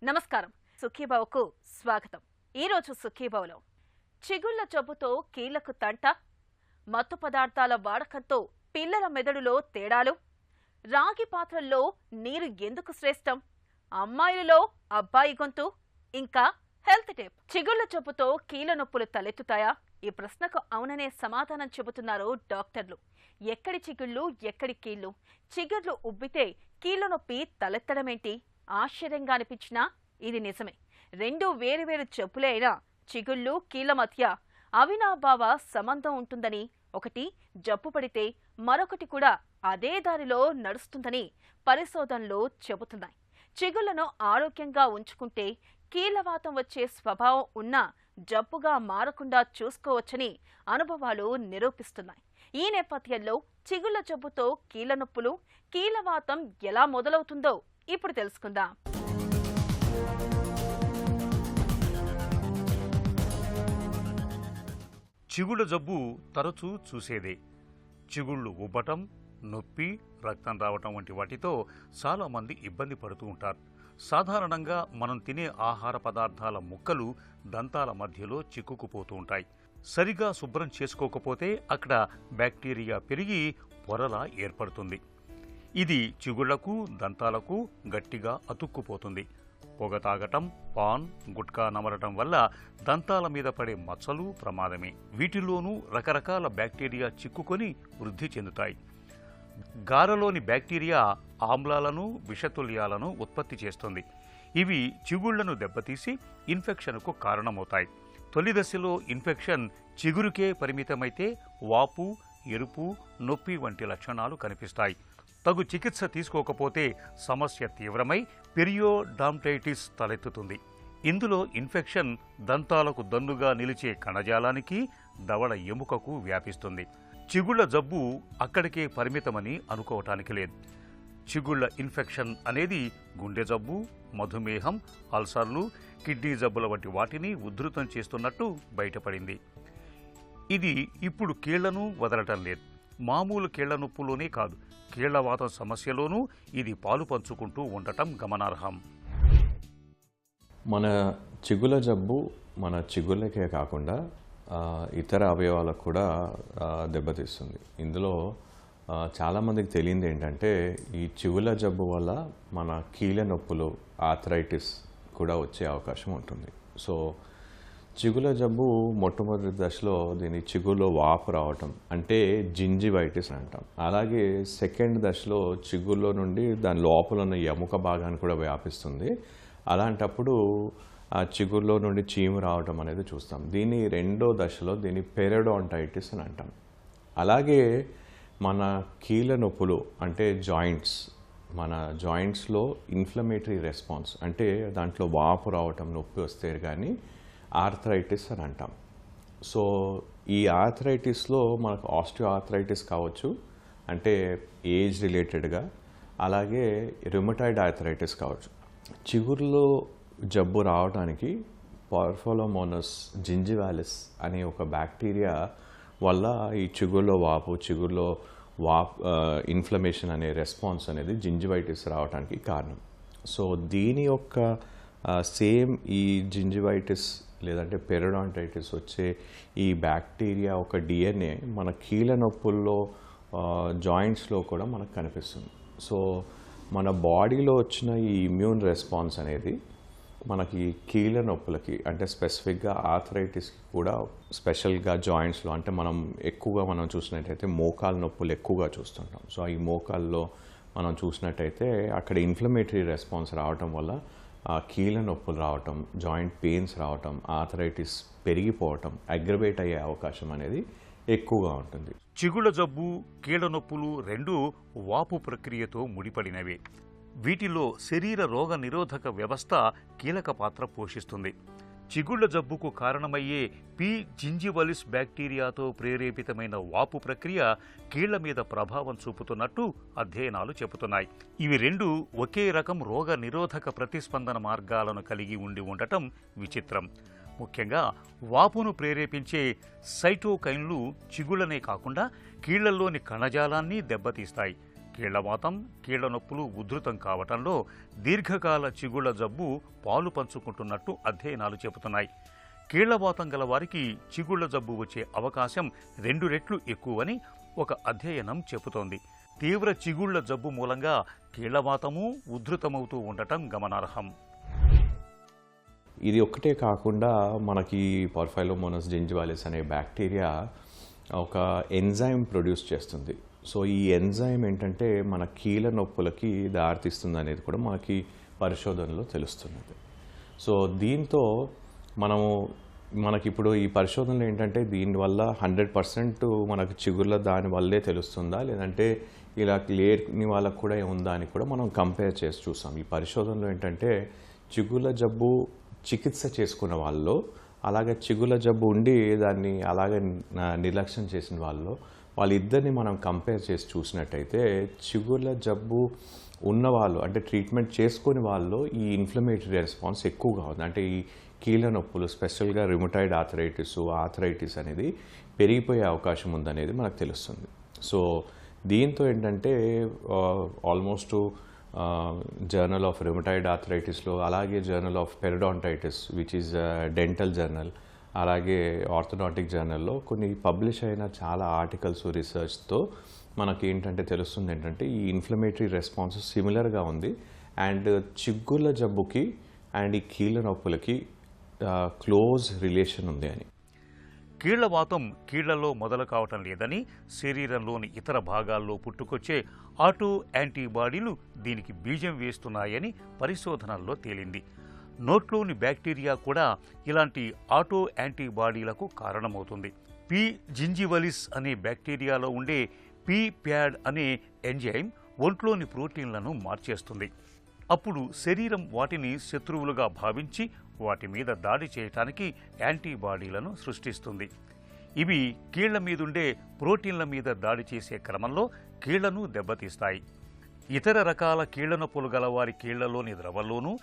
నమస్కారం. సుఖీభవకు స్వాగతం. ఈరోజు సుఖీభవలో చిగుళ్ల జబ్బుతో కీళ్లకు తంట, మత్తు పదార్థాల వాడకంతో పిల్లల మెదడులో తేడాలు, రాగి పాత్రల్లో నీరు ఎందుకు శ్రేష్టం, అమ్మాయిలలో అబ్బాయి గొంతు, ఇంకా హెల్త్ టిప్. చిగుళ్ల జబ్బుతో కీళ్ల నొప్పులు తలెత్తుతాయా? ఈ ప్రశ్నకు అవుననే సమాధానం చెబుతున్నారు డాక్టర్లు. ఎక్కడి చిగుళ్ళు, ఎక్కడి కీళ్లు? చిగుర్లు ఉబ్బితే కీళ్ల నొప్పి తలెత్తడమేంటి? ఆశ్చర్యంగా అనిపించినా ఇది నిజమే. రెండు వేరువేరు జబ్బులే అయినా చిగుళ్ళు, కీళ్ల మధ్య అవినాభావ సంబంధం ఉంటుందని, ఒకటి జబ్బు పడితే మరొకటి కూడా అదే దారిలో నడుస్తుందని పరిశోధనలు చెబుతున్నాయి. చిగుళ్లను ఆరోగ్యంగా ఉంచుకుంటే కీళ్లవాతం వచ్చే స్వభావం ఉన్న జబ్బుగా మారకుండా చూసుకోవచ్చని అనుభవాలు నిరూపిస్తున్నాయి. ఈ నేపథ్యంలో చిగుళ్ల జబ్బుతో కీళ్ల నొప్పులు, కీళ్లవాతం ఎలా మొదలవుతుందో ఇప్పుడు తెలుసుకుందాం. చిగుళ్ళ జబ్బు తరచూ చూసేదే. చిగుళ్ళు ఉబ్బటం, నొప్పి, రక్తం రావటం వంటి వాటితో చాలామంది ఇబ్బంది పడుతూ ఉంటారు. సాధారణంగా మనం తినే ఆహార పదార్థాల ముక్కలు దంతాల మధ్యలో చిక్కుకుపోతూ ఉంటాయి. సరిగా శుభ్రం చేసుకోకపోతే అక్కడ బ్యాక్టీరియా పెరిగి పొరలా ఏర్పడుతుంది. ఇది చిగుళ్లకు, దంతాలకు గట్టిగా అతుక్కుపోతుంది. పొగ తాగటం, పాన్, గుట్కా నమలటం వల్ల దంతాల మీద పడే మచ్చలు ప్రమాదమే. వీటిలోనూ రకరకాల బ్యాక్టీరియా చిక్కుకొని వృద్ధి చెందుతాయి. గారలోని బ్యాక్టీరియా ఆమ్లాలను, విషతుల్యాలను ఉత్పత్తి చేస్తుంది. ఇవి చిగుళ్లను దెబ్బతీసి ఇన్ఫెక్షన్కు కారణమవుతాయి. తొలి దశలో ఇన్ఫెక్షన్ చిగురుకే పరిమితమైతే వాపు, ఎరుపు, నొప్పి వంటి లక్షణాలు కనిపిస్తాయి. తగు చికిత్స తీసుకోకపోతే సమస్య తీవ్రమై పెరియోడాంటైటిస్ తలెత్తుతుంది. ఇందులో ఇన్ఫెక్షన్ దంతాలకు దన్నుగా నిలిచే కణజాలానికి, దవడ ఎముకకు వ్యాపిస్తుంది. చిగుళ్ల జబ్బు అక్కడికే పరిమితమని అనుకోవటానికి లేదు. చిగుళ్ల ఇన్ఫెక్షన్ అనేది గుండె జబ్బు, మధుమేహం, అల్సర్లు, కిడ్నీ జబ్బుల వంటి వాటిని ఉధృతం చేస్తున్నట్టు బయటపడింది. ఇది ఇప్పుడు కీళ్లను వదలటం లేదు. మామూలు కీళ్ల నొప్పులోనే కాదు, కీళ్లవాతం సమస్యలోనూ ఇది పాలు పంచుకుంటూ ఉండటం గమనార్హం. మన చిగుల జబ్బు మన చిగుళ్ళకే కాకుండా ఇతర అవయవాలకు కూడా దెబ్బతీస్తుంది. ఇందులో చాలామందికి తెలియంది ఏంటంటే ఈ చిగుల జబ్బు వల్ల మన కీళ్ళ నొప్పులు, ఆర్థరైటిస్ కూడా వచ్చే అవకాశం ఉంటుంది. సో చిగుల జబ్బు మొట్టమొదటి దశలో దీని చిగుల్లో వాపు రావటం అంటే జింజివైటిస్ అంటాం. అలాగే సెకండ్ దశలో చిగుల్లో నుండి దాని లోపల ఉన్న ఎముక భాగాన్ని కూడా వ్యాపిస్తుంది. అలాంటప్పుడు ఆ చిగుల్లో నుండి చీము రావటం అనేది చూస్తాం. దీని రెండో దశలో దీని పెరియోడాంటైటిస్ అని అంటాం. అలాగే మన కీళ్ళ నొప్పులు అంటే జాయింట్స్, మన జాయింట్స్లో ఇన్ఫ్లమేటరీ రెస్పాన్స్ అంటే దాంట్లో వాపు రావటం, నొప్పి వస్తే కానీ ఆర్థరైటిస్ అని అంటాం. సో ఈ ఆర్థరైటిస్లో మనకు ఆస్టియో ఆర్థరైటిస్ కావచ్చు, అంటే ఏజ్ రిలేటెడ్గా, అలాగే రుమటాయిడ్ ఆర్థరైటిస్ కావచ్చు. చిగురులో జబ్బు రావడానికి పార్ఫోలోమోనస్ జింజివాలిస్ అనే ఒక బ్యాక్టీరియా వల్ల ఈ చిగురులో ఇన్ఫ్లమేషన్ అనే రెస్పాన్స్ అనేది జింజివైటిస్ రావడానికి కారణం. సో దీని యొక్క సేమ్ ఈ జింజివైటిస్ లేదంటే పెరియోడాంటైటిస్ వచ్చే ఈ బ్యాక్టీరియా ఒక డిఎన్ఏ మన కీళ్ళ నొప్పుల్లో జాయింట్స్లో కూడా మనకు కనిపిస్తుంది. సో మన బాడీలో వచ్చిన ఈ ఇమ్యూన్ రెస్పాన్స్ అనేది మనకి కీళ్ళ నొప్పులకి అంటే స్పెసిఫిక్గా ఆర్థరైటిస్కి కూడా స్పెషల్గా జాయింట్స్లో అంటే మనం చూసినట్టయితే మోకాల నొప్పులు ఎక్కువగా చూస్తుంటాం. సో ఈ మోకాల్లో మనం చూసినట్టయితే అక్కడ ఇన్ఫ్లమేటరీ రెస్పాన్స్ రావటం వల్ల కీళ్ళ నొప్పులు రావటం, జాయింట్ పెయిన్స్ రావటం, ఆర్థరైటిస్ పెరిగిపోవటం, అగ్రవేట్ అయ్యే అవకాశం అనేది ఎక్కువగా ఉంటుంది. చిగుళ్ల జబ్బు, కీళ్ల నొప్పులు రెండూ వాపు ప్రక్రియతో ముడిపడినవే. వీటిలో శరీర రోగ నిరోధక వ్యవస్థ కీలక పాత్ర పోషిస్తుంది. చిగుళ్ల జబ్బుకు కారణమయ్యే పి జింజివలిస్ బ్యాక్టీరియాతో ప్రేరేపితమైన వాపు ప్రక్రియ కీళ్ల మీద ప్రభావం చూపుతున్నట్టు అధ్యయనాలు చెబుతున్నాయి. ఇవి రెండు ఒకే రకం రోగ నిరోధక ప్రతిస్పందన మార్గాలను కలిగి ఉండి ఉండటం విచిత్రం. ముఖ్యంగా వాపును ప్రేరేపించే సైటోకైన్లు చిగుళ్లనే కాకుండా కీళ్లలోని కణజాలాన్ని దెబ్బతీస్తాయి. కీళ్లవాతం, కీళ్ల నొప్పులు ఉధృతం కావటంలో దీర్ఘకాల చిగుళ్ల జబ్బు పాలు పంచుకుంటున్నట్టు అధ్యయనాలు చెబుతున్నాయి. కీళ్లవాతం గల వారికి చిగుళ్ల జబ్బు వచ్చే అవకాశం 2 రెట్లు ఎక్కువని ఒక అధ్యయనం చెబుతోంది. తీవ్ర చిగుళ్ల జబ్బు మూలంగా కీళ్లవాతము ఉధృతమవుతూ ఉండటం గమనార్హం. ఇది ఒక్కటే కాకుండా మనకి పార్ఫైలోమోనస్ జింజివాలిస్ అనే బ్యాక్టీరియా ఒక ఎంజైమ్ ప్రొడ్యూస్ చేస్తుంది. సో ఈ ఎంజైమ్ ఏంటంటే మన కీళ్ళ నొప్పులకి దారితీస్తుంది అనేది కూడా మనకి పరిశోధనలో తెలుస్తున్నది. సో దీంతో మనకిప్పుడు ఈ పరిశోధనలు ఏంటంటే దీనివల్ల 100% మనకు చిగుర్ల దానివల్లే తెలుస్తుందా, లేదంటే ఇలా లేని వాళ్ళకు కూడా ఉందా అని కూడా మనం కంపేర్ చేసి చూసాం. ఈ పరిశోధనలో ఏంటంటే చిగుర్ల జబ్బు చికిత్స చేసుకున్న వాళ్ళు, అలాగే చిగుర్ల జబ్బు ఉండి దాన్ని అలాగే నిర్లక్ష్యం చేసిన వాళ్ళిద్దరిని మనం కంపేర్ చేసి చూసినట్టయితే చిగుర్ల జబ్బు ఉన్నవాళ్ళు అంటే ట్రీట్మెంట్ చేసుకుని వాళ్ళు ఈ ఇన్ఫ్లమేటరీ రెస్పాన్స్ ఎక్కువగా ఉంది. అంటే ఈ కీళ్ళ నొప్పులు స్పెషల్గా రిమటైడ్ ఆర్థరైటిస్ అనేది పెరిగిపోయే అవకాశం ఉందనేది మనకు తెలుస్తుంది. సో దీంతో ఏంటంటే ఆల్మోస్ట్ జర్నల్ ఆఫ్ రిమటైడ్ ఆర్థరైటిస్లో, అలాగే journal of periodontitis which is dental journal, అలాగే ఆర్థోడాంటిక్ జర్నల్లో కొన్ని పబ్లిష్ అయిన చాలా ఆర్టికల్స్ రీసెర్చ్తో మనకి ఏంటంటే తెలుస్తుంది ఏంటంటే ఈ ఇన్ఫ్లమేటరీ రెస్పాన్స్ సిమిలర్గా ఉంది. అండ్ చిగుళ్ళ జబ్బుకి అండ్ ఈ కీళ్ళ నొప్పులకి క్లోజ్ రిలేషన్ ఉంది అని. కీళ్లవాతం కీళ్లలో మొదలు కావటం లేదని, శరీరంలోని ఇతర భాగాల్లో పుట్టుకొచ్చే ఆటో యాంటీబాడీలు దీనికి బీజం వేస్తున్నాయని పరిశోధనల్లో తేలింది. నోట్లోని బ్యాక్టీరియా కూడా ఇలాంటి ఆటో యాంటీబాడీలకు కారణమవుతుంది. పి జింజివలిస్ అనే బ్యాక్టీరియాలో ఉండే పి ప్యాడ్ అనే ఎంజైమ్ ఒంట్లోని ప్రోటీన్లను మార్చేస్తుంది. అప్పుడు శరీరం వాటిని శత్రువులుగా భావించి వాటి మీద దాడి చేయటానికి యాంటీబాడీలను సృష్టిస్తుంది. ఇవి కీళ్ల మీదుండే ప్రోటీన్ల మీద దాడి చేసే క్రమంలో కీళ్లను దెబ్బతీస్తాయి. ఇతర రకాల కీళ్ల నొప్పులు గలవారి కీళ్లలోని ద్రవంలోనూ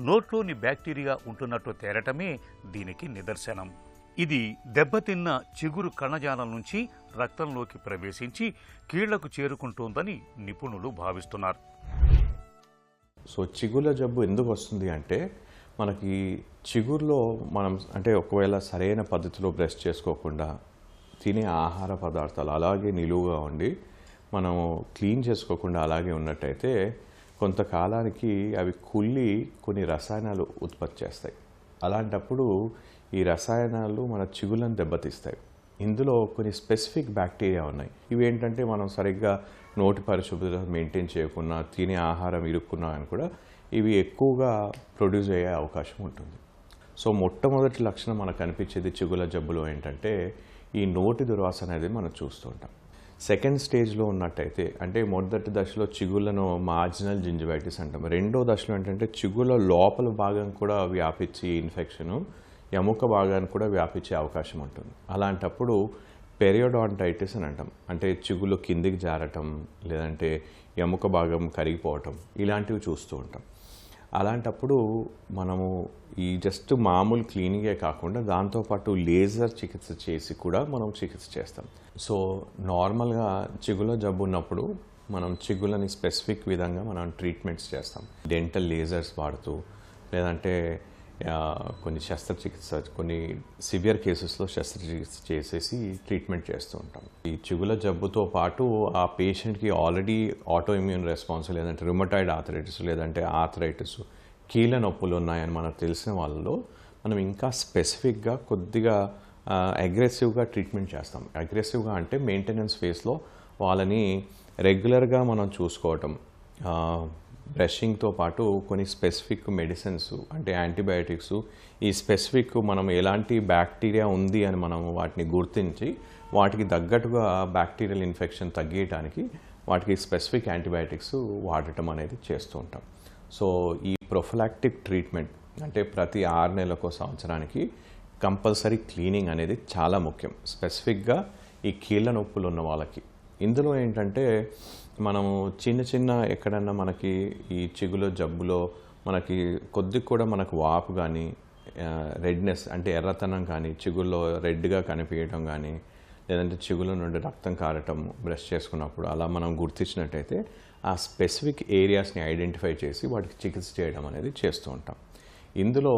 నోట్లోని బ్యాక్టీరియా ఉంటున్నట్టు తేరటమే దీనికి నిదర్శనం. ఇది దెబ్బతిన్న చిగురు కణజాలం నుంచి రక్తంలోకి ప్రవేశించి కీళ్లకు చేరుకుంటోందని నిపుణులు భావిస్తున్నారు. సో చిగుళ్ళ జబ్బు ఎందుకు వస్తుంది అంటే మనకి చిగురులో మనం అంటే ఒకవేళ సరైన పద్ధతిలో బ్రష్ చేసుకోకుండా తినే ఆహార పదార్థాలు అలాగే నిలువుగా ఉండి మనం క్లీన్ చేసుకోకుండా అలాగే ఉన్నట్టయితే కొంతకాలానికి అవి కుళ్ళి కొన్ని రసాయనాలు ఉత్పత్తి చేస్తాయి. అలాంటప్పుడు ఈ రసాయనాలు మన చిగుళ్ళను దెబ్బతీస్తాయి. ఇందులో కొన్ని స్పెసిఫిక్ బ్యాక్టీరియా ఉన్నాయి. ఇవి ఏంటంటే మనం సరిగ్గా నోటి పరిశుభ్రత మెయింటైన్ చేయకుండా తినే ఆహారం ఇరుక్కున్నా అని కూడా ఇవి ఎక్కువగా ప్రొడ్యూస్ అయ్యే అవకాశం ఉంటుంది. సో మొట్టమొదటి లక్షణం మనకు కనిపించేది చిగుళ్ళ జబ్బులో ఏంటంటే ఈ నోటి దుర్వాసన అనేది మనం చూస్తుంటాం. సెకండ్ స్టేజ్లో ఉన్నట్టయితే అంటే మొదటి దశలో చిగుళ్ళను మార్జినల్ జింజివైటిస్ అంటాం. రెండో దశలో ఏంటంటే చిగుళ్ళ లోపల భాగం కూడా వ్యాపించి ఇన్ఫెక్షను ఎముక భాగాన్ని కూడా వ్యాపించే అవకాశం ఉంటుంది. అలాంటప్పుడు పెరియోడాంటైటిస్ అని అంటాం. అంటే చిగుళ్ళు కిందికి జారటం, లేదంటే ఎముక భాగం కరిగిపోవటం, ఇలాంటివి చూస్తూ ఉంటాం. అలాంటప్పుడు మనము ఈ జస్ట్ మామూలు క్లీనింగే కాకుండా దాంతోపాటు లేజర్ చికిత్స చేసి కూడా మనం చికిత్స చేస్తాం. సో నార్మల్గా చిగుళ్ళ జబ్బు ఉన్నప్పుడు మనం చిగుళ్ళని స్పెసిఫిక్ విధంగా మనం ట్రీట్మెంట్స్ చేస్తాం. డెంటల్ లేజర్స్ వాడుతూ, లేదంటే కొన్ని శస్త్రచికిత్స, కొన్ని సివియర్ కేసెస్లో శస్త్రచికిత్స చేసేసి ట్రీట్మెంట్ చేస్తూ ఉంటాం. ఈ చిగుళ్ళ జబ్బుతో పాటు ఆ పేషెంట్కి ఆల్రెడీ ఆటో ఇమ్యూన్ రెస్పాన్స్, లేదంటే రుమటాయిడ్ ఆర్థరైటిస్, లేదంటే ఆర్థరైటిస్, కీళ్ళ నొప్పులు ఉన్నాయని మనకు తెలిసిన వాళ్ళలో మనం ఇంకా స్పెసిఫిక్గా కొద్దిగా అగ్రెసివ్గా ట్రీట్మెంట్ చేస్తాం. అగ్రెసివ్గా అంటే మెయింటెనెన్స్ ఫేస్లో వాళ్ళని రెగ్యులర్గా మనం చూసుకోవటం, బ్రషింగ్తో పాటు కొన్ని స్పెసిఫిక్ మెడిసిన్స్ అంటే యాంటీబయాటిక్స్, ఈ స్పెసిఫిక్ మనం ఎలాంటి బ్యాక్టీరియా ఉంది అని మనం వాటిని గుర్తించి వాటికి తగ్గట్టుగా బ్యాక్టీరియల్ ఇన్ఫెక్షన్ తగ్గించడానికి వాటికి స్పెసిఫిక్ యాంటీబయాటిక్స్ వాడటం అనేది చేస్తూ ఉంటాం. సో ఈ ప్రొఫిలాక్టిక్ ట్రీట్మెంట్ అంటే ప్రతి 6 నెలలకు సంవత్సరానికి కంపల్సరీ క్లీనింగ్ అనేది చాలా ముఖ్యం, స్పెసిఫిక్గా ఈ కీళ్ళ నొప్పులు ఉన్న వాళ్ళకి. ఇందులో ఏంటంటే మనము చిన్న ఎక్కడన్నా మనకి ఈ చిగుళ్ళ జబ్బులో మనకి కొద్దిగా కూడా మనకు వాపు కానీ, రెడ్నెస్ అంటే ఎర్రతనం కానీ, చిగుల్లో రెడ్గా కనిపించడం కానీ, లేదంటే చిగుళ్ళ నుండి రక్తం కారటం బ్రష్ చేసుకున్నప్పుడు అలా మనం గుర్తించినట్టయితే ఆ స్పెసిఫిక్ ఏరియాస్ని ఐడెంటిఫై చేసి వాటికి చికిత్స చేయడం అనేది చేస్తూ ఉంటాం. ఇందులో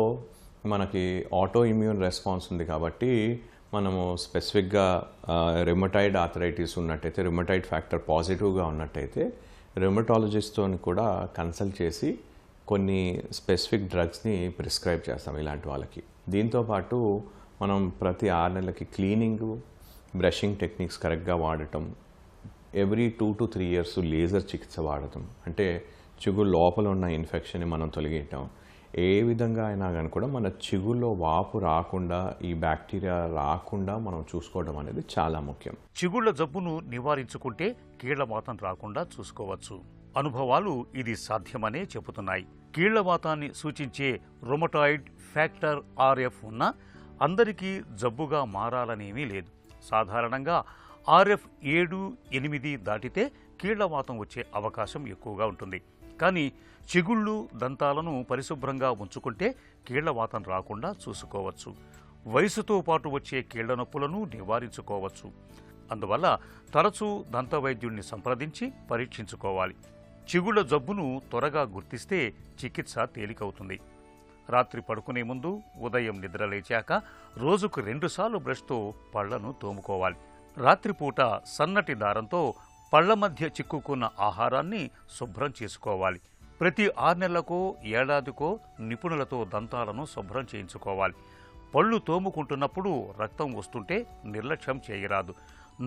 మనకి ఆటో ఇమ్యూన్ రెస్పాన్స్ ఉంది కాబట్టి మనము స్పెసిఫిక్గా రిమటైడ్ ఆర్థరైటిస్ ఉన్నట్టయితే, రిమటైడ్ ఫ్యాక్టర్ పాజిటివ్గా ఉన్నట్టయితే రిమటాలజిస్ట్తో కూడా కన్సల్ట్ చేసి కొన్ని స్పెసిఫిక్ డ్రగ్స్ని ప్రిస్క్రైబ్ చేస్తాం ఇలాంటి వాళ్ళకి. దీంతోపాటు మనం ప్రతి 6 నెలలకి క్లీనింగ్, బ్రషింగ్ టెక్నిక్స్ కరెక్ట్గా వాడటం, ఎవ్రీ 2 to 3 years లేజర్ చికిత్స వాడటం, అంటే చిగురు లోపల ఉన్న ఇన్ఫెక్షన్ని మనం తొలగించడం. ఏ విధంగా అయినా కానీ కూడా మన చిగుల్లో వాపు రాకుండా, ఈ బ్యాక్టీరియా రాకుండా మనం చూసుకోవడం అనేది చాలా ముఖ్యం. చిగుళ్ల జబ్బును నివారించుకుంటే కీళ్లవాతం రాకుండా చూసుకోవచ్చు. అనుభవాలు ఇది సాధ్యమనే చెబుతున్నాయి. కీళ్లవాతాన్ని సూచించే రొమటాయిడ్ ఫ్యాక్టర్ RF ఉన్న అందరికీ జబ్బుగా మారాలనేమీ లేదు. సాధారణంగా RF 7-8 దాటితే కీళ్లవాతం వచ్చే అవకాశం ఎక్కువగా ఉంటుంది. కానీ చిగుళ్ళు, దంతాలను పరిశుభ్రంగా ఉంచుకుంటే కీళ్లవాతం రాకుండా చూసుకోవచ్చు. వయసుతో పాటు వచ్చే కీళ్ల నొప్పులను నివారించుకోవచ్చు. అందువల్ల తరచూ దంతవైద్యుణ్ణి సంప్రదించి పరీక్షించుకోవాలి. చిగుళ్ల జబ్బును త్వరగా గుర్తిస్తే చికిత్స తేలికవుతుంది. రాత్రి పడుకునే ముందు, ఉదయం నిద్రలేచాక రోజుకు 2 సార్లు బ్రష్తో పళ్లను తోముకోవాలి. రాత్రిపూట సన్నటి దారంతో పళ్ల మధ్య చిక్కుకున్న ఆహారాన్ని శుభ్రం చేసుకోవాలి. ప్రతి 6 నెలలకో ఏడాదికో నిపుణులతో దంతాలను శుభ్రం చేయించుకోవాలి. పళ్ళు తోముకుంటున్నప్పుడు రక్తం వస్తుంటే నిర్లక్ష్యం చేయరాదు.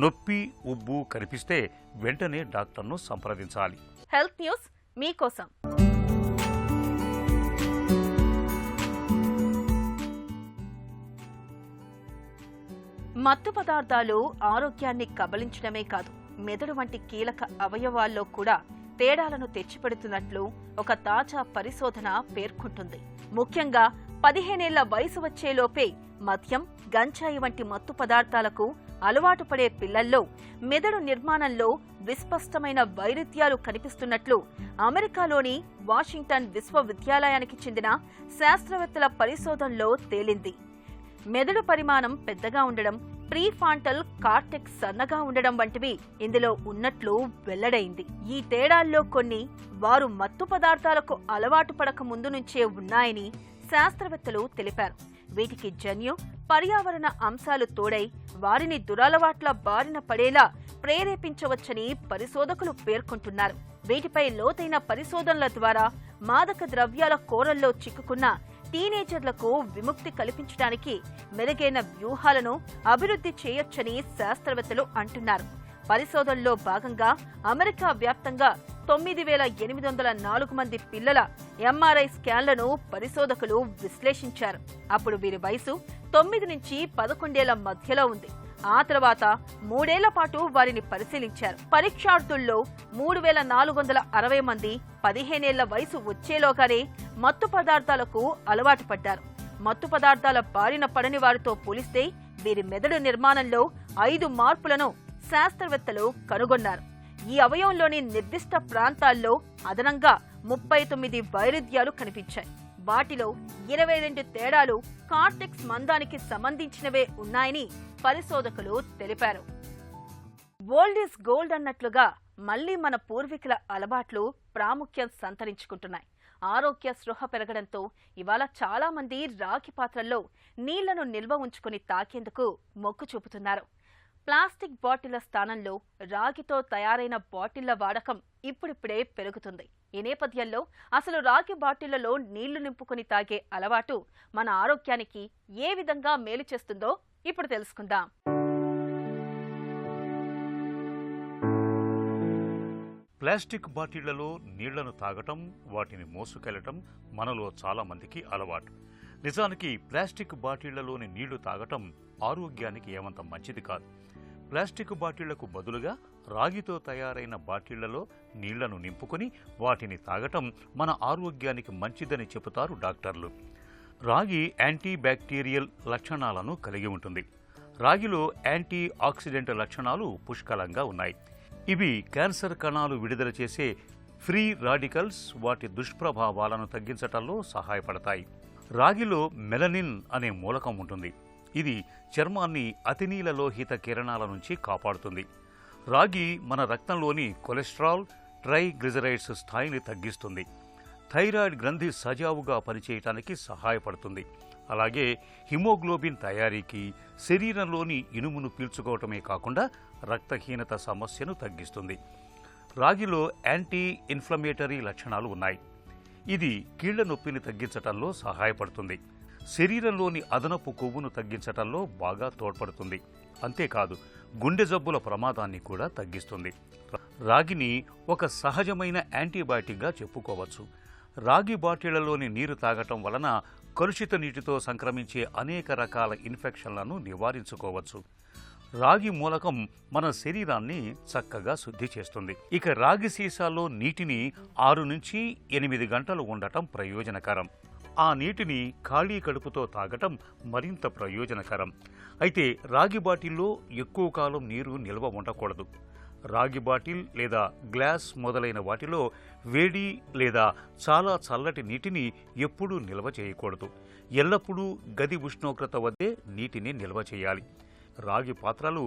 నొప్పి, ఉబ్బు కనిపిస్తే వెంటనే డాక్టర్ను సంప్రదించాలి. హెల్త్ న్యూస్ మీకోసం. మత్తు పదార్థాలు ఆరోగ్యాన్ని కబళించడమే కాదు, మెదడు వంటి కీలక అవయవాల్లో కూడా తేడాలను తెచ్చిపెడుతున్నట్లు ఒక తాజా పరిశోధన పేర్కొంటుంది. ముఖ్యంగా 15 ఏళ్ల వయసు వచ్చేలోపే మద్యం, గంజాయి వంటి మత్తు పదార్థాలకు అలవాటు పడే పిల్లల్లో మెదడు నిర్మాణంలో విస్పష్టమైన వైరుధ్యాలు కనిపిస్తున్నట్లు అమెరికాలోని వాషింగ్టన్ విశ్వవిద్యాలయానికి చెందిన శాస్త్రవేత్తల పరిశోధనలో తేలింది. మెదడు పరిమాణం పెద్దగా ఉండడం, ప్రీఫాంటల్ కార్టెక్స్ సన్నగా ఉండడం వంటివి ఇందులో ఉన్నట్లు వెల్లడైంది. ఈ తేడాల్లో కొన్ని వారు మత్తు పదార్థాలకు అలవాటు పడక ముందు నుంచే ఉన్నాయని శాస్త్రవేత్తలు తెలిపారు. వీటికి జన్యు, పర్యావరణ అంశాలు తోడై వారిని దురలవాట్ల బారిన పడేలా ప్రేరేపించవచ్చని పరిశోధకులు పేర్కొంటున్నారు. వీటిపై లోతైన పరిశోధనల ద్వారా మాదక ద్రవ్యాల కోరల్లో చిక్కుకున్న టీనేజర్లకు విముక్తి కల్పించడానికి మెరుగైన వ్యూహాలను అభివృద్ధి చేయొచ్చని శాస్త్రవేత్తలు అంటున్నారు. పరిశోధనలో భాగంగా అమెరికా వ్యాప్తంగా 9,804 మంది పిల్లల MRI స్కాన్లను పరిశోధకులు విశ్లేషించారు. అప్పుడు వీరి వయసు 9 నుంచి 11 ఏళ్ల మధ్యలో ఉంది. ఆ తర్వాత 3 ఏళ్ల పాటు వారిని పరిశీలించారు. పరీక్షార్థుల్లో 3,460 మంది 15 ఏళ్ల వయసు వచ్చేలోగానే మత్తు పదార్థాలకు అలవాటు పడ్డారు. మత్తు పదార్థాల బారిన పడని వారితో పోలిస్తే వీరి మెదడు నిర్మాణంలో 5 మార్పులను శాస్త్రవేత్తలు కనుగొన్నారు. ఈ అవయవంలోని నిర్దిష్ట ప్రాంతాల్లో అదనంగా 39 వైరుధ్యాలు కనిపించాయి. వాటిలో 22 తేడాలు కార్టెక్స్ మందానికి సంబంధించినవే ఉన్నాయని పరిశోధకులు తెలిపారు. ఓల్డ్ ఈజ్ గోల్డ్ అన్నట్లుగా మళ్లీ మన పూర్వీకుల అలవాట్లు ప్రాముఖ్యం సంతరించుకుంటున్నాయి. ఆరోగ్య స్పృహ పెరగడంతో ఇవాళ చాలా మంది రాగి పాత్రల్లో నీళ్లను నిల్వ ఉంచుకుని తాగేందుకు మొగ్గు చూపుతున్నారు. ప్లాస్టిక్ బాటిళ్ల స్థానంలో రాగితో తయారైన బాటిళ్ల వాడకం ఇప్పుడిప్పుడే పెరుగుతుంది. ఈ నేపథ్యంలో అసలు రాగి బాటిళ్లలో నీళ్లు నింపుకుని తాగే అలవాటు మన ఆరోగ్యానికి ఏ విధంగా మేలు చేస్తుందో ఇప్పుడు తెలుసుకుందాం. ప్లాస్టిక్ బాటిళ్లలో నీళ్లను తాగటం, వాటిని మోసుకెళ్లటం మనలో చాలా మందికి అలవాటు. నిజానికి ప్లాస్టిక్ బాటిళ్లలోని నీళ్లు తాగటం ఆరోగ్యానికి ఏమంత మంచిది కాదు. ప్లాస్టిక్ బాటిళ్లకు బదులుగా రాగితో తయారైన బాటిళ్లలో నీళ్లను నింపుకొని వాటిని తాగటం మన ఆరోగ్యానికి మంచిదని చెబుతారు డాక్టర్లు. రాగి యాంటీ బ్యాక్టీరియల్ లక్షణాలను కలిగి ఉంటుంది. రాగిలో యాంటీ ఆక్సిడెంట్ లక్షణాలు పుష్కలంగా ఉన్నాయి. ఇవి క్యాన్సర్ కణాలు విడుదల చేసే ఫ్రీ రాడికల్స్, వాటి దుష్ప్రభావాలను తగ్గించటంలో సహాయపడతాయి. రాగిలో మెలనిన్ అనే మూలకం ఉంటుంది. ఇది చర్మాన్ని అతినీలలోహిత కిరణాల నుంచి కాపాడుతుంది. రాగి మన రక్తంలోని కొలెస్ట్రాల్, ట్రైగ్లిజరైడ్స్ స్థాయిని తగ్గిస్తుంది. థైరాయిడ్ గ్రంథి సజావుగా పనిచేయటానికి సహాయపడుతుంది. అలాగే హిమోగ్లోబిన్ తయారీకి, శరీరంలోని ఇనుమును పీల్చుకోవటమే కాకుండా రక్తహీనత సమస్యను తగ్గిస్తుంది. రాగిలో యాంటీ ఇన్ఫ్లమేటరీ లక్షణాలు ఉన్నాయి. ఇది కీళ్ల నొప్పిని తగ్గించటంలో సహాయపడుతుంది. శరీరంలోని అదనపు కొవ్వును తగ్గించటంలో బాగా తోడ్పడుతుంది. అంతేకాదు, గుండె జబ్బుల ప్రమాదాన్ని కూడా తగ్గిస్తుంది. రాగిని ఒక సహజమైన యాంటీబయాటిక్గా చెప్పుకోవచ్చు. రాగి బాటిళ్లలోని నీరు తాగటం వలన కలుషిత నీటితో సంక్రమించే అనేక రకాల ఇన్ఫెక్షన్లను నివారించుకోవచ్చు. రాగి మూలకం మన శరీరాన్ని చక్కగా శుద్ధి చేస్తుంది. ఇక రాగి సీసాలో నీటిని 6 నుంచి 8 గంటలు ఉండటం ప్రయోజనకరం. ఆ నీటిని ఖాళీ కడుపుతో తాగటం మరింత ప్రయోజనకరం. అయితే రాగి బాటిల్లో ఎక్కువ కాలం నీరు నిల్వ ఉండకూడదు. రాగి బాటిల్ లేదా గ్లాస్ మొదలైన వాటిలో వేడి లేదా చాలా చల్లటి నీటిని ఎప్పుడూ నిల్వ చేయకూడదు. ఎల్లప్పుడూ గది ఉష్ణోగ్రత వద్దే నీటిని నిల్వ చేయాలి. రాగి పాత్రలు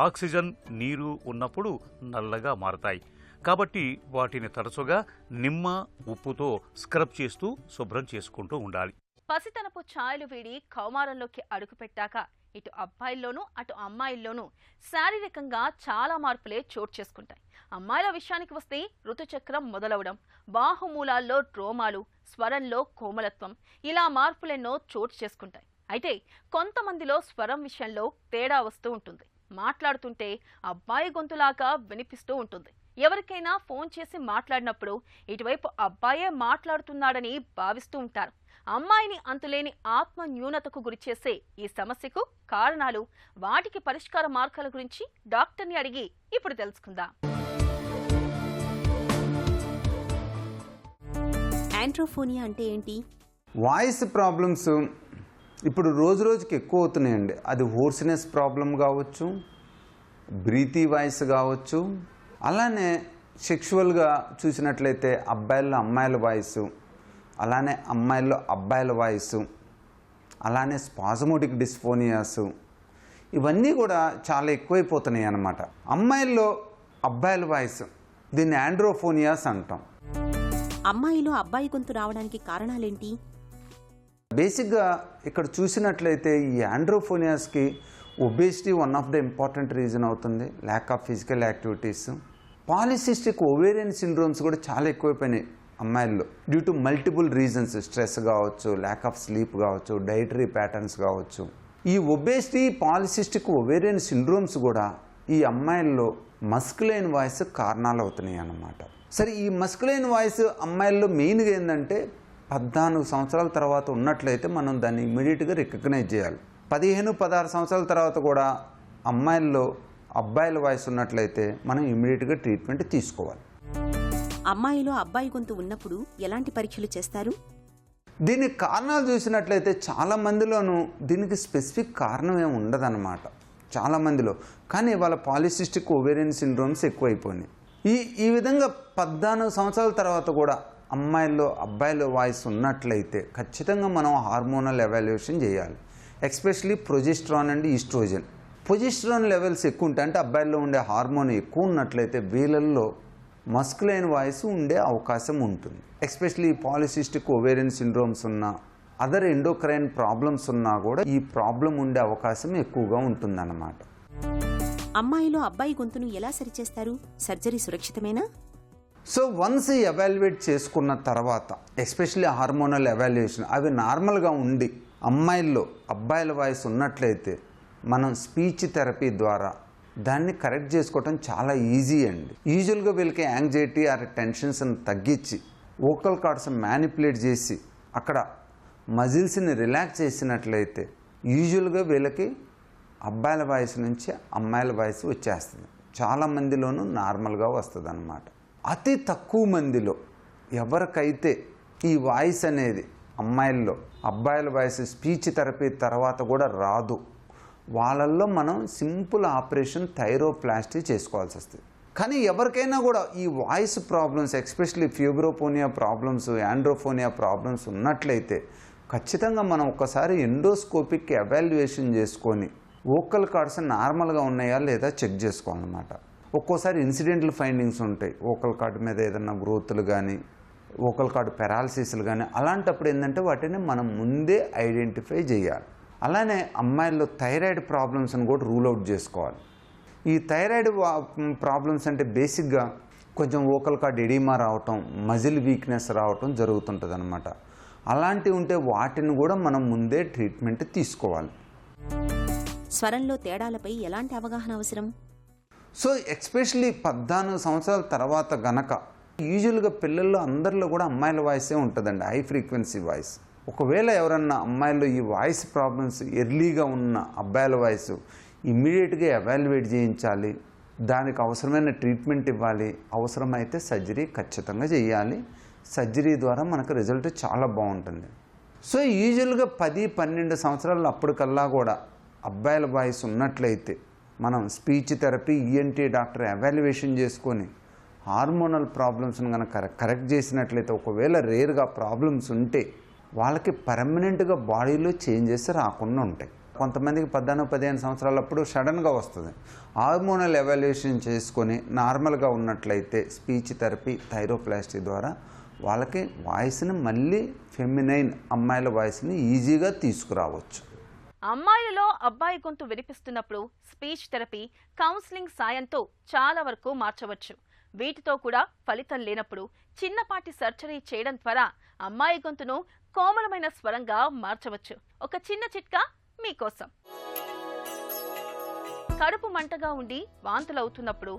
ఆక్సిజన్, నీరు ఉన్నప్పుడు నల్లగా మారతాయి. కాబట్టి వాటిని తరచుగా నిమ్మ, ఉప్పుతో స్క్రబ్ చేస్తూ శుభ్రం చేసుకుంటూ ఉండాలి. పసితనపు ఛాయలు వీడి కౌమారంలోకి అడుగుపెట్టాక ఇటు అబ్బాయిల్లోనూ అటు అమ్మాయిల్లోనూ శారీరకంగా చాలా మార్పులే చోటు చేసుకుంటాయి. అమ్మాయిల విషయానికి వస్తే ఋతుచక్రం మొదలవడం, బాహుమూలాల్లో రోమాలు, స్వరంలో కోమలత్వం, ఇలా మార్పులెన్నో చోటు చేసుకుంటాయి. అయితే కొంతమందిలో స్వరం విషయంలో తేడా వస్తూ ఉంటుంది. మాట్లాడుతుంటే అబ్బాయి గొంతులాగా వినిపిస్తూ ఉంటుంది. ఎవరికైనా ఫోన్ చేసి మాట్లాడినప్పుడు ఇటువైపు అబ్బాయే మాట్లాడుతున్నాడని భావిస్తూ ఉంటారు. అమ్మాయిని అంతులేని ఆత్మ న్యూనతకు గురిచేసే ఈ సమస్యకు కారణాలు, వాటికి పరిష్కార మార్గాల గురించి డాక్టర్ని అడిగి ఇప్పుడు తెలుసుకుందాం. యాండ్రోఫోనియా అంటే ఏంటి? వాయిస్ ప్రాబ్లమ్స్ ఇప్పుడు రోజు రోజుకి ఎక్కువ అవుతున్నాయండి. అది హోర్స్నెస్ ప్రాబ్లం కావచ్చు, బ్రీతీ వాయిస్ కావచ్చు, అలానే సెక్షువల్గా చూసినట్లయితే అబ్బాయిల్లో అమ్మాయిల వాయిస్, అలానే అమ్మాయిల్లో అబ్బాయిల వాయిస్, అలానే స్పాజమోటిక్ డిస్ఫోనియాస్, ఇవన్నీ కూడా చాలా ఎక్కువైపోతున్నాయి అన్నమాట. అమ్మాయిల్లో అబ్బాయిల వాయిస్, దీన్ని యాండ్రోఫోనియాస్ అంటాం. అమ్మాయిలో అబ్బాయి గొంతు రావడానికి కారణాలేంటి? బేసిక్గా ఇక్కడ చూసినట్లయితే ఈ యాండ్రోఫోనియాస్కి obesity one of the important reason అవుతుంది. Lack of physical activities, polycystic ovarian syndromes కూడా చాలా ఎక్కువైపోయినాయి అమ్మాయిల్లో due to multiple reasons. Stress కావచ్చు, ల్యాక్ ఆఫ్ స్లీప్ కావచ్చు, డైటరీ ప్యాటర్న్స్ కావచ్చు. ఈ ఒబేసిటీ, పాలిసిస్టిక్ ఓవేరియన్ సిండ్రోమ్స్ కూడా ఈ అమ్మాయిల్లో మస్కులైన్ వాయిస్ కారణాలు అవుతున్నాయి అన్నమాట. సరే, ఈ మస్కులైన్ వాయిస్ అమ్మాయిల్లో మెయిన్గా ఏంటంటే 14 సంవత్సరాల తర్వాత ఉన్నట్లయితే మనం దాన్ని ఇమీడియట్గా రికగ్నైజ్ చేయాలి. 15-16 సంవత్సరాల తర్వాత కూడా అమ్మాయిల్లో అబ్బాయిల వాయిస్ ఉన్నట్లయితే మనం ఇమీడియట్గా ట్రీట్మెంట్ తీసుకోవాలి. అమ్మాయిలో అబ్బాయి గొంతు ఉన్నప్పుడు ఎలాంటి పరీక్షలు చేస్తారు? దీనికి కారణాలు చూసినట్లయితే చాలా మందిలోనూ దీనికి స్పెసిఫిక్ కారణం ఏమి ఉండదన్నమాట చాలా మందిలో. కానీ వాళ్ళ పాలిసిస్టిక్ ఓవేరియన్ సిండ్రోమ్స్ ఎక్కువైపోయినాయి. ఈ విధంగా 14 సంవత్సరాల తర్వాత కూడా అమ్మాయిల్లో అబ్బాయిలో వాయిస్ ఉన్నట్లయితే ఖచ్చితంగా మనం హార్మోనల్ ఎవాల్యుయేషన్ చేయాలి. Especially progesterone and estrogen. Progesterone levels ఎక్కువ ఉంటాయి, అంటే అబ్బాయిల్లో ఉండే హార్మోన్ ఎక్కువ ఉన్నట్లయితే వీళ్ళల్లో మస్కులైన్ వాయిస్ ఉండే అవకాశం ఉంటుంది. ఎస్పెషలీ పాలిసిస్టిక్ ఓవేరియన్ సిండ్రోమ్స్ ఉన్నా, అదర్ ఎండోక్రైన్ ప్రాబ్లమ్స్ ఉన్నా కూడా ఈ ప్రాబ్లం ఉండే అవకాశం ఎక్కువగా ఉంటుందన్నమాట. అమ్మాయిలో అబ్బాయి గొంతును ఎలా సరిచేస్తారు? సర్జరీ సురక్షితమేనా? సో వన్స్ ఎవాల్యుయేట్ చేసుకున్న తర్వాత, ఎస్పెషల్లీ హార్మోనల్ ఎవాల్యుయేషన్, అవి నార్మల్గా ఉండి అమ్మాయిల్లో అబ్బాయిల వాయిస్ ఉన్నట్లయితే మనం స్పీచ్ థెరపీ ద్వారా దాన్ని కరెక్ట్ చేసుకోవటం చాలా ఈజీ అండి. యూజువల్గా వీళ్ళకి యాంగ్జైటీ ఆర్ టెన్షన్స్ని తగ్గించి వోకల్ కార్డ్స్ మ్యానిపులేట్ చేసి అక్కడ మజిల్స్ని రిలాక్స్ చేసినట్లయితే యూజువల్గా వీళ్ళకి అబ్బాయిల వాయిస్ నుంచి అమ్మాయిల వాయిస్ వచ్చేస్తుంది. చాలా మందిలోనూ నార్మల్గా వస్తుంది అన్నమాట. అతి తక్కువ మందిలో ఎవరికైతే ఈ వాయిస్ అనేది అమ్మాయిల్లో అబ్బాయిల వాయిస్ స్పీచ్ థెరపీ తర్వాత కూడా రాదు, వాళ్ళల్లో మనం సింపుల్ ఆపరేషన్ థైరోప్లాస్టీ చేసుకోవాల్సి వస్తుంది. కానీ ఎవరికైనా కూడా ఈ voice problems, especially puberphonia problems, androphonia problems ఉన్నట్లయితే ఖచ్చితంగా మనం ఒకసారి ఎండోస్కోపిక్ ఎవాల్యుయేషన్ చేసుకొని వోకల్ కార్డ్స్ నార్మల్గా ఉన్నాయా లేదా చెక్ చేసుకోవాలన్నమాట. ఒక్కోసారి ఇన్సిడెంటల్ ఫైండింగ్స్ ఉంటాయి, ఓకల్ కార్డ్ మీద ఏదైనా గ్రోత్లు కానీ ఓకల్ కార్డ్ పెరాలసిస్లు కానీ. అలాంటప్పుడు ఏంటంటే వాటిని మనం ముందే ఐడెంటిఫై చేయాలి. అలానే అమ్మాయిల్లో థైరాయిడ్ ప్రాబ్లమ్స్ని కూడా రూల్ అవుట్ చేసుకోవాలి. ఈ థైరాయిడ్ ప్రాబ్లమ్స్ అంటే బేసిక్గా కొంచెం ఓకల్ కార్డ్ ఎడిమా రావటం, మజిల్ వీక్నెస్ రావటం జరుగుతుంటుంది అనమాట. అలాంటివి ఉంటే వాటిని కూడా మనం ముందే ట్రీట్మెంట్ తీసుకోవాలి. స్వరంలో తేడాలపై ఎలాంటి అవగాహన అవసరం? సో ఎస్పెషలీ 14 సంవత్సరాల తర్వాత గనక యూజువల్గా పిల్లల్లో అందరిలో కూడా అమ్మాయిల వాయిసే ఉంటుందండి, హై ఫ్రీక్వెన్సీ వాయిస్. ఒకవేళ ఎవరన్నా అమ్మాయిల్లో ఈ వాయిస్ ప్రాబ్లమ్స్ ఎర్లీగా ఉన్న అబ్బాయిల వాయిస్ ఇమ్మీడియట్గా ఎవాల్యుయేట్ చేయించాలి, దానికి అవసరమైన ట్రీట్మెంట్ ఇవ్వాలి, అవసరమైతే సర్జరీ ఖచ్చితంగా చేయాలి. సర్జరీ ద్వారా మనకు రిజల్ట్ చాలా బాగుంటుంది. సో యూజువల్గా 10-12 సంవత్సరాలు అప్పటికల్లా కూడా అబ్బాయిల వాయిస్ ఉన్నట్లయితే మనం speech therapy, ENT doctor evaluation చేసుకొని హార్మోనల్ ప్రాబ్లమ్స్ని కనుక కరెక్ట్ చేసినట్లయితే, ఒకవేళ రేర్గా ప్రాబ్లమ్స్ ఉంటే వాళ్ళకి పర్మనెంట్గా బాడీలో చేంజెస్ రాకుండా ఉంటాయి. కొంతమందికి 14-15 సంవత్సరాలప్పుడు సడన్గా వస్తుంది. హార్మోనల్ ఎవాల్యుయేషన్ చేసుకొని నార్మల్గా ఉన్నట్లయితే స్పీచ్ థెరపీ, థైరోప్లాస్టీ ద్వారా వాళ్ళకి వాయిస్ని మళ్ళీ ఫెమినైన్ అమ్మాయిల వాయిస్ని ఈజీగా తీసుకురావచ్చు. అమ్మాయిలలో అబ్బాయి గొంతు వినిపిస్తున్నప్పుడు స్పీచ్ థెరపీ, కౌన్సిలింగ్ సాయంతో చాలా వరకు మార్చవచ్చు. వీటితో కూడా ఫలితం లేనప్పుడు చిన్నపాటి సర్జరీ చేయడం ద్వారా అమ్మాయి గొంతును కోమలమైన స్వరంగా మార్చవచ్చు. ఒక చిన్న చిట్కా మీకోసం. కడుపు మంటగా ఉండి వాంతులవుతున్నప్పుడు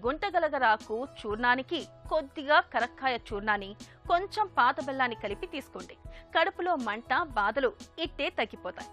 గుంటగలగరాకు చూర్ణానికి కొద్దిగా కరక్కాయ చూర్ణాన్ని, కొంచెం పాత బెల్లాన్ని కలిపి తీసుకోండి. కడుపులో మంట, బాధలు ఇట్టే తగ్గిపోతాయి.